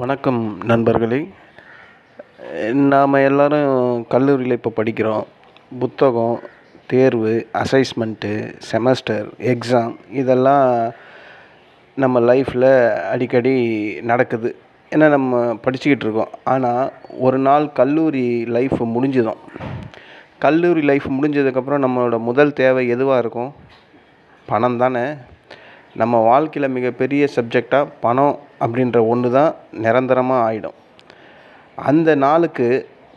வணக்கம் நண்பர்களே. நாம் எல்லோரும் கல்லூரியில் இப்போ படிக்கிறோம். புத்தகம், தேர்வு, அசைன்மெண்ட்டு, செமஸ்டர், எக்ஸாம் இதெல்லாம் நம்ம லைஃப்பில் அடிக்கடி நடக்குது. ஏன்னா நம்ம படிச்சுக்கிட்டு இருக்கோம். ஆனால் ஒரு நாள் கல்லூரி லைஃப் முடிஞ்சிடும். கல்லூரி லைஃப் முடிஞ்சதுக்கப்புறம் நம்மளோட முதல் தேவை எதுவாக இருக்கும்? பணம் தானே. நம்ம வாழ்க்கையில் மிகப்பெரிய சப்ஜெக்டாக பணம் அப்படின்ற ஒன்று தான் நிரந்தரமாக ஆகிடும். அந்த நாளுக்கு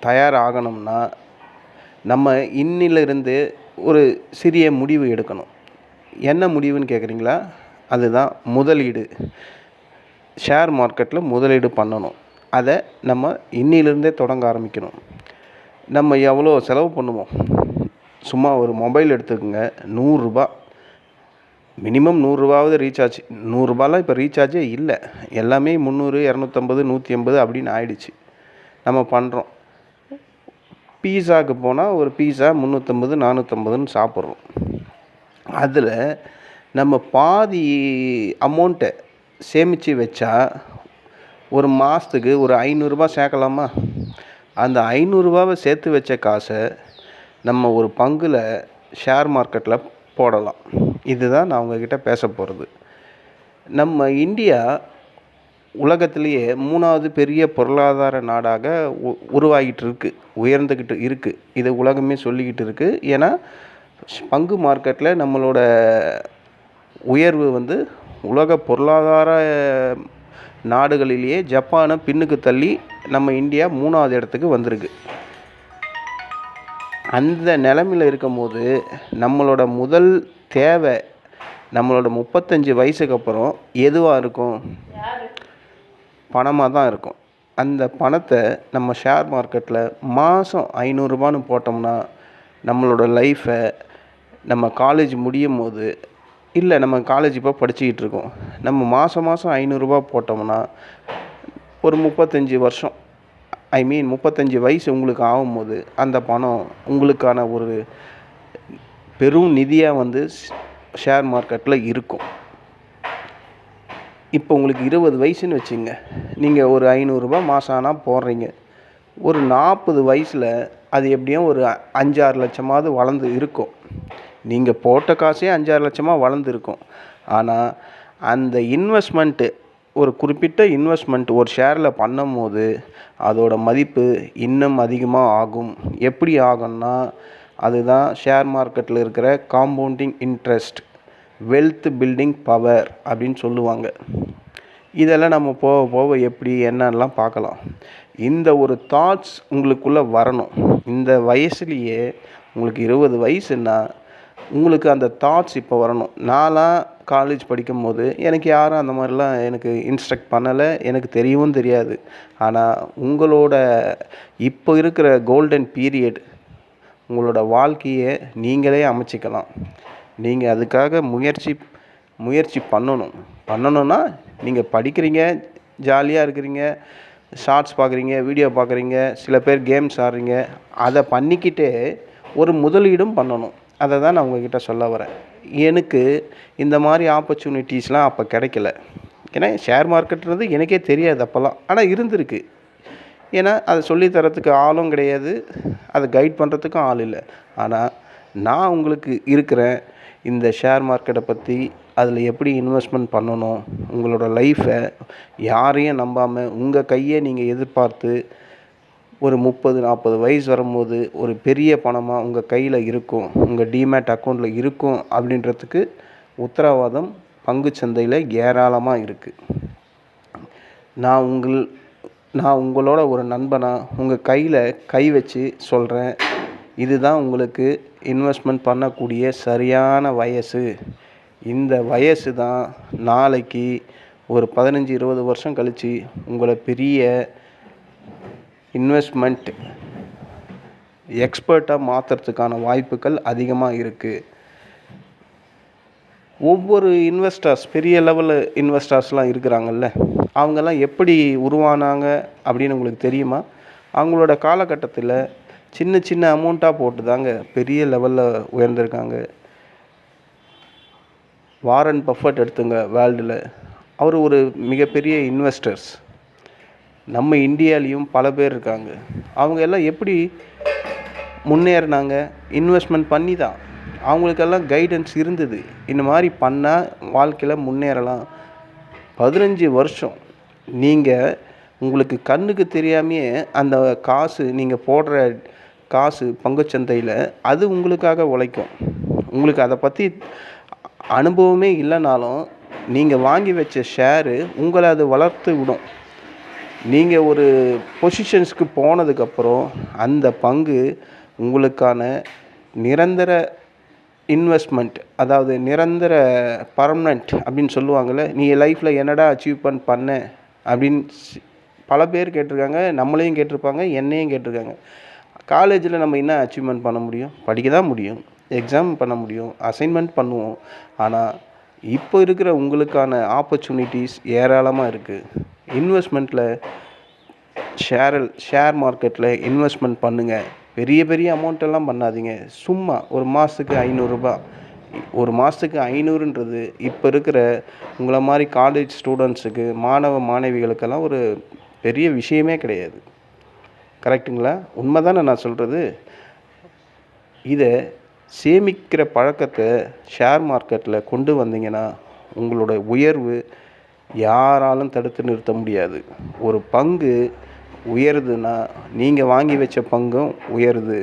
தயாராகணும்னா நம்ம இன்னிலிருந்து ஒரு சிறிய முடிவு எடுக்கணும். என்ன முடிவுன்னு கேட்குறீங்களா? அதுதான் முதலீடு. ஷேர் மார்க்கெட்டில் முதலீடு பண்ணணும். அதை நம்ம இன்னிலிருந்தே தொடங்க ஆரம்பிக்கணும். நம்ம எவ்வளோ செலவு பண்ணுவோம்? சும்மா ஒரு மொபைல் எடுத்துக்கோங்க. ரூ. 100 மினிமம் ரூ. 100 ரீசார்ஜ். ரூ. 100லாம் இப்போ ரீசார்ஜே இல்லை. எல்லாமே 300, 250, 180 அப்படின்னு ஆயிடுச்சு. நம்ம பண்ணுறோம். பீஸாவுக்கு போனால் ஒரு பீஸா 350, 450ன்னு சாப்பிட்றோம். அதில் நம்ம பாதி அமௌண்ட்டை சேமித்து வச்சா ஒரு மாதத்துக்கு ஒரு ரூ. 500 சேர்க்கலாமா? அந்த ரூ. 500 சேர்த்து வச்ச காசை நம்ம ஒரு பங்கில் ஷேர் மார்க்கெட்டில் போடலாம். இதுதான் நான் உங்ககிட்ட பேச போகிறது. நம்ம இந்தியா உலகத்திலேயே 3வது பெரிய பொருளாதார நாடாக உருவாகிட்டு இருக்குது, உயர்ந்துக்கிட்டு இருக்குது. இது உலகமே சொல்லிக்கிட்டு இருக்குது. ஏன்னா பங்கு மார்க்கெட்டில் நம்மளோட உயர்வு உலக பொருளாதார நாடுகளிலேயே ஜப்பானை பின்னுக்கு தள்ளி நம்ம இந்தியா 3வது இடத்துக்கு வந்திருக்கு. அந்த நிலைமையில் இருக்கும்போது நம்மளோட முதல் தேவை நம்மளோட 35 வயசுக்கு அப்புறம் எதுவாக இருக்கும்? பணமாக தான் இருக்கும். அந்த பணத்தை நம்ம ஷேர் மார்க்கெட்டில் மாதம் ரூ. 500 போட்டோம்னா நம்மளோட லைஃப்பை நம்ம காலேஜ் முடியும் போது, இல்லை நம்ம காலேஜ் இப்போ படிச்சுக்கிட்டு இருக்கோம், நம்ம மாதம் 500 போட்டோம்னா ஒரு 35 வருஷம் 35 வயசு உங்களுக்கு ஆகும்போது அந்த பணம் உங்களுக்கான ஒரு பெரும் நிதியாக ஷேர் மார்க்கெட்டில் இருக்கும். இப்போ உங்களுக்கு 20 வயசுன்னு வச்சுங்க. நீங்கள் ஒரு ரூ. 500 மாதம் ஆனால் போடுறீங்க. ஒரு 40 வயசில் அது எப்படியும் ஒரு 5-6 லட்சமாவது வளர்ந்து இருக்கும். நீங்கள் போட்ட காசே 5-6 லட்சமாக வளர்ந்து இருக்கும். ஆனால் அந்த இன்வெஸ்ட்மெண்ட்டு, ஒரு குறிப்பிட்ட இன்வெஸ்ட்மெண்ட் ஒரு ஷேரில் பண்ணும் போது அதோட மதிப்பு இன்னும் அதிகமாக ஆகும். எப்படி ஆகும்னா, அதுதான் ஷேர் மார்க்கெட்டில் இருக்கிற compounding interest, wealth building power அப்படின்னு சொல்லுவாங்க. இதெல்லாம் நம்ம போக போக எப்படி என்னெல்லாம் பார்க்கலாம். இந்த ஒரு தாட்ஸ் உங்களுக்குள்ளே வரணும். இந்த வயசுலேயே உங்களுக்கு 20 வயசுன்னா உங்களுக்கு அந்த தாட்ஸ் இப்போ வரணும். நான்லாம் காலேஜ் படிக்கும்போது எனக்கு யாரும் அந்த மாதிரிலாம் எனக்கு இன்ஸ்ட்ரக்ட் பண்ணலை, எனக்கு தெரியவும் தெரியாது. ஆனால் உங்களோட இப்போ இருக்கிற கோல்டன் பீரியட், உங்களோட வாழ்க்கையை நீங்களே அமைச்சிக்கலாம். நீங்கள் அதுக்காக முயற்சி பண்ணணும்னா நீங்கள் படிக்கிறீங்க, ஜாலியாக இருக்கிறீங்க, ஷார்ட்ஸ் பார்க்குறீங்க, வீடியோ பார்க்குறீங்க, சில பேர் கேம்ஸ் ஆடுறீங்க, அதை பண்ணிக்கிட்டே ஒரு முதலீடும் பண்ணணும். அதை தான் நான் உங்ககிட்ட சொல்ல வரேன். எனக்கு இந்த மாதிரி ஆப்பர்ச்சுனிட்டிஸ்லாம் அப்போ கிடைக்கல. ஏன்னா ஷேர் மார்க்கெட்ன்றது எனக்கே தெரியாது அப்போல்லாம். ஆனால் இருந்திருக்கு. ஏன்னா அதை சொல்லித்தரத்துக்கு ஆளும் கிடையாது, அதை கைட் பண்ணுறதுக்கும் ஆள் இல்லை. ஆனால் நான் உங்களுக்கு இருக்கிறேன். இந்த ஷேர் மார்க்கெட்டை பற்றி, அதில் எப்படி இன்வெஸ்ட்மெண்ட் பண்ணணும், உங்களோட லைஃப்பை யாரையும் நம்பாமல் உங்கள் கையை நீங்கள் எதிர்பார்த்து ஒரு 30-40 வயசு வரும்போது ஒரு பெரிய பணமாக உங்கள் கையில் இருக்கும், உங்கள் டிமேட் அக்கௌண்ட்டில் இருக்கும் அப்படின்றதுக்கு உத்தரவாதம் பங்குச்சந்தையில் ஏராளமாக இருக்குது. நான் உங்களோட ஒரு நண்பனாக உங்கள் கையில் கை வச்சு சொல்கிறேன், இதுதான் உங்களுக்கு இன்வெஸ்ட்மெண்ட் பண்ணக்கூடிய சரியான வயசு. இந்த வயசு தான் நாளைக்கு ஒரு 15-20 வருஷம் கழித்து உங்களை பெரிய இன்வெஸ்ட்மெண்ட் எக்ஸ்பர்ட்டாக மாற்றுறதுக்கான வாய்ப்புகள் அதிகமாக இருக்குது. ஒவ்வொரு பெரிய லெவலில் இன்வெஸ்டர்ஸ்லாம் இருக்கிறாங்கல்ல, அவங்கெல்லாம் எப்படி உருவானாங்க அப்படின்னு உங்களுக்கு தெரியுமா? அவங்களோட காலகட்டத்தில் சின்ன சின்ன அமௌண்ட்டாக போட்டு தாங்க பெரிய லெவலில் உயர்ந்திருக்காங்க. வாரன் பஃபட் எடுத்துங்க, வேர்ல்டில் அவர் ஒரு மிகப்பெரிய இன்வெஸ்டர்ஸ். நம்ம இந்தியாலேயும் பல பேர் இருக்காங்க. அவங்க எல்லாம் எப்படி முன்னேறினாங்க? இன்வெஸ்ட்மெண்ட் பண்ணி தான். அவங்களுக்கெல்லாம் கைடன்ஸ் இருந்தது. இந்த மாதிரி பண்ணால் வாழ்க்கையில் முன்னேறலாம். 15 வருஷம் நீங்கள் உங்களுக்கு கண்ணுக்கு தெரியாமையே அந்த காசு, நீங்கள் போடுற காசு பங்குச்சந்தையில் அது உங்களுக்காக உழைக்கும். உங்களுக்கு அதை பற்றி அனுபவமே இல்லைனாலும் நீங்கள் வாங்கி வச்ச ஷேரு உங்களை அது வளர்த்து விடும். நீங்கள் ஒரு பொசிஷன்ஸ்க்கு போனதுக்கப்புறம் அந்த பங்கு உங்களுக்கான நிரந்தர இன்வெஸ்ட்மெண்ட், அதாவது நிரந்தர பர்மனெண்ட் அப்படின்னு சொல்லுவாங்கள்ல. நீ லைஃப்பில் என்னடா அச்சீவ்மெண்ட் பண்ண அப்படின்னு பல பேர் கேட்டிருக்காங்க. நம்மளையும் கேட்டிருப்பாங்க, என்னையும் கேட்டிருக்காங்க. காலேஜில் நம்ம என்ன அச்சீவ்மெண்ட் பண்ண முடியும்? படிக்க தான் முடியும், எக்ஸாம் பண்ண முடியும், அசைன்மெண்ட் பண்ணுவோம். ஆனால் இப்போ இருக்கிற உங்களுக்கான ஆப்பர்ச்சுனிட்டிஸ் ஏராளமாக இருக்குது. இன்வெஸ்ட்மெண்ட்டில் ஷேர் மார்க்கெட்டில் இன்வெஸ்ட்மெண்ட் பண்ணுங்கள். பெரிய பெரிய அமௌண்ட்டெல்லாம் பண்ணாதீங்க. சும்மா ஒரு மாதத்துக்கு 500 ரூபாய். ஒரு மாதத்துக்கு 500ன்றது இப்போ இருக்கிற உங்களை மாதிரி காலேஜ் ஸ்டூடெண்ட்ஸுக்கு, மாணவ மாணவிகளுக்கெல்லாம் ஒரு பெரிய விஷயமே கிடையாது. கரெக்டுங்களா? உண்மை தானே நான் சொல்கிறது? இதை சேமிக்கிற பழக்கத்தை ஷேர் மார்க்கெட்டில் கொண்டு வந்தீங்கன்னா உங்களோட உயர்வு யாராலும் தடுத்து நிறுத்த முடியாது. ஒரு பங்கு உயருதுன்னா நீங்கள் வாங்கி வச்ச பங்கும் உயருது.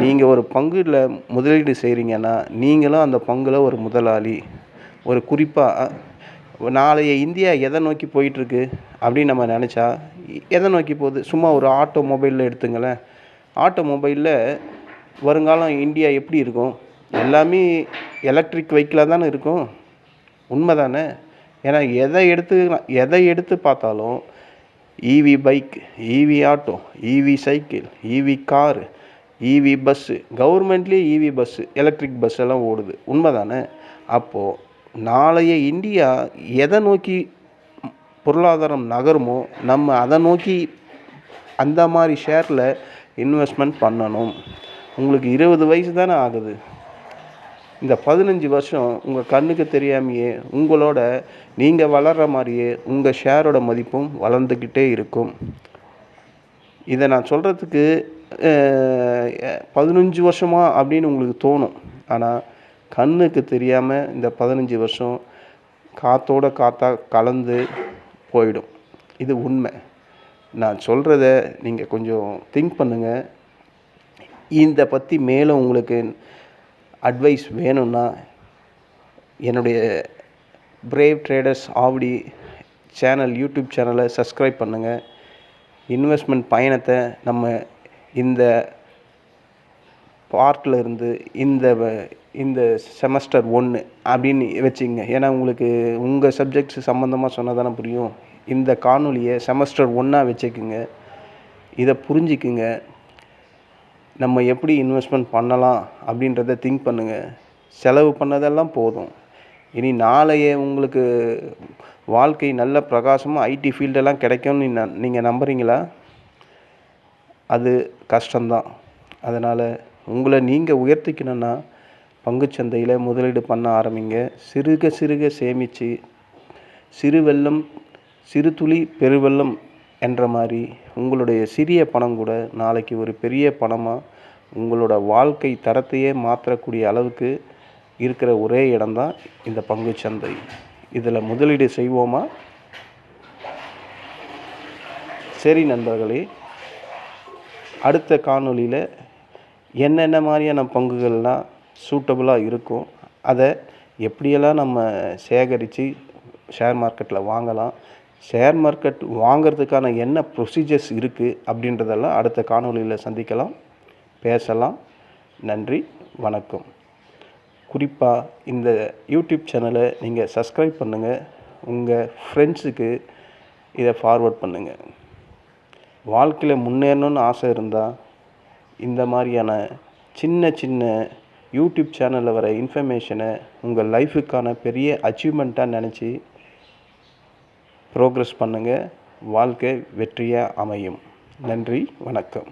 நீங்கள் ஒரு பங்குல முதலீடு செய்கிறீங்கன்னா நீங்களும் அந்த பங்கில் ஒரு முதலாளி. ஒரு குறிப்பாக நாளைய இந்தியா எதை நோக்கி போயிட்டுருக்கு அப்படின்னு நம்ம நினச்சா எதை நோக்கி போகுது? சும்மா ஒரு ஆட்டோமொபைலில் எடுத்துங்களேன். ஆட்டோமொபைலில் வருங்காலம் இந்தியா எப்படி இருக்கும்? எல்லாமே எலக்ட்ரிக் வெஹிக்கிளாக தானே இருக்கும். உண்மை தானே? ஏன்னா எதை எடுத்து பார்த்தாலும் EV bike, EV auto, EV cycle, EV car, EV bus, கவர்மெண்ட்லேயே ஈவி பஸ்ஸு, எலக்ட்ரிக் பஸ் எல்லாம் ஓடுது. உண்மை தானே? அப்போது நாளைய இந்தியா எதை நோக்கி பொருளாதாரம் நகருமோ நம்ம அதை நோக்கி அந்த மாதிரி ஷேரில் இன்வெஸ்ட்மெண்ட் பண்ணணும். உங்களுக்கு 20 வயசு தானே ஆகுது. இந்த 15 வருஷம் உங்கள் கண்ணுக்கு தெரியாமையே உங்களோட நீங்கள் வளர்கிற மாதிரியே உங்கள் ஷேரோட மதிப்பும் வளர்ந்துக்கிட்டே இருக்கும். இதை நான் சொல்கிறதுக்கு 15 வருஷமா அப்படின்னு உங்களுக்கு தோணும். ஆனால் கண்ணுக்கு தெரியாமல் இந்த 15 வருஷம் காற்றோட காற்றாக கலந்து போயிடும். இது உண்மை. நான் சொல்கிறத நீங்கள் கொஞ்சம் திங்க் பண்ணுங்கள். இதை பற்றி மேலும் உங்களுக்கு அட்வைஸ் வேணும்னா என்னுடைய brave traders Avadi channel, YouTube சேனலை சப்ஸ்கிரைப் பண்ணுங்கள். இன்வெஸ்ட்மெண்ட் பயணத்தை நம்ம இந்த பார்ட்டில் இருந்து இந்த செமஸ்டர் 1 அப்படின்னு வச்சுங்க. ஏன்னா உங்களுக்கு உங்கள் சப்ஜெக்ட்ஸ் சம்மந்தமாக சொன்னால் தானே புரியும். இந்த காணொலியை செமஸ்டர் 1ஆ வச்சுக்குங்க. இதை புரிஞ்சிக்குங்க. நம்ம எப்படி இன்வெஸ்ட்மெண்ட் பண்ணலாம் அப்படின்றத திங்க் பண்ணுங்கள். செலவு பண்ணதெல்லாம் போதும். இனி நாளைய உங்களுக்கு வாழ்க்கை நல்ல பிரகாசமாக ஐடி ஃபீல்டெல்லாம் கிடைக்கும்னு நீங்கள் நம்புகிறீங்களா? அது கஷ்டம்தான். அதனால் உங்களை நீங்கள் உயர்த்திக்கணுன்னா பங்குச்சந்தையில் முதலீடு பண்ண ஆரம்பிங்க. சிறுக சிறுக சேமித்து சிறு துளி பெருவெள்ளம் என்ற மாதிரி உங்களுடைய சிறிய பணம் கூட நாளைக்கு ஒரு பெரிய பணமாக உங்களோட வாழ்க்கை தரத்தையே மாற்றக்கூடிய அளவுக்கு இருக்கிற ஒரே இடம்தான் இந்த பங்குச்சந்தை. இதில் முதலீடு செய்வோமா? சரி நண்பர்களே, அடுத்த காணொலியில் என்னென்ன மாதிரியான பங்குகள்லாம் சூட்டபுளாக இருக்கும், அதை எப்படியெல்லாம் நம்ம சேகரித்து ஷேர் மார்க்கெட்டில் வாங்கலாம், ஷேர் மார்க்கெட் வாங்கிறதுக்கான என்ன ப்ரொசீஜர்ஸ் இருக்குது அப்படின்றதெல்லாம் அடுத்த காணொலியில் சந்திக்கலாம், பேசலாம். நன்றி, வணக்கம். குறிப்பாக இந்த யூடியூப் சேனலை நீங்கள் சப்ஸ்கிரைப் பண்ணுங்கள். உங்கள் ஃப்ரெண்ட்ஸுக்கு இதை ஃபார்வர்ட் பண்ணுங்கள். வாழ்க்கையில் முன்னேறணும்னு ஆசை இருந்தால் இந்த மாதிரியான சின்ன சின்ன யூடியூப் சேனலில் வர இன்ஃபர்மேஷனை உங்கள் லைஃபுக்கான பெரிய அச்சீவ்மெண்ட்டாக நினச்சி ப்ரோக்ரஸ் பண்ணுங்கள். வாழ்க்கை வெற்றியாக அமையும். நன்றி, வணக்கம்.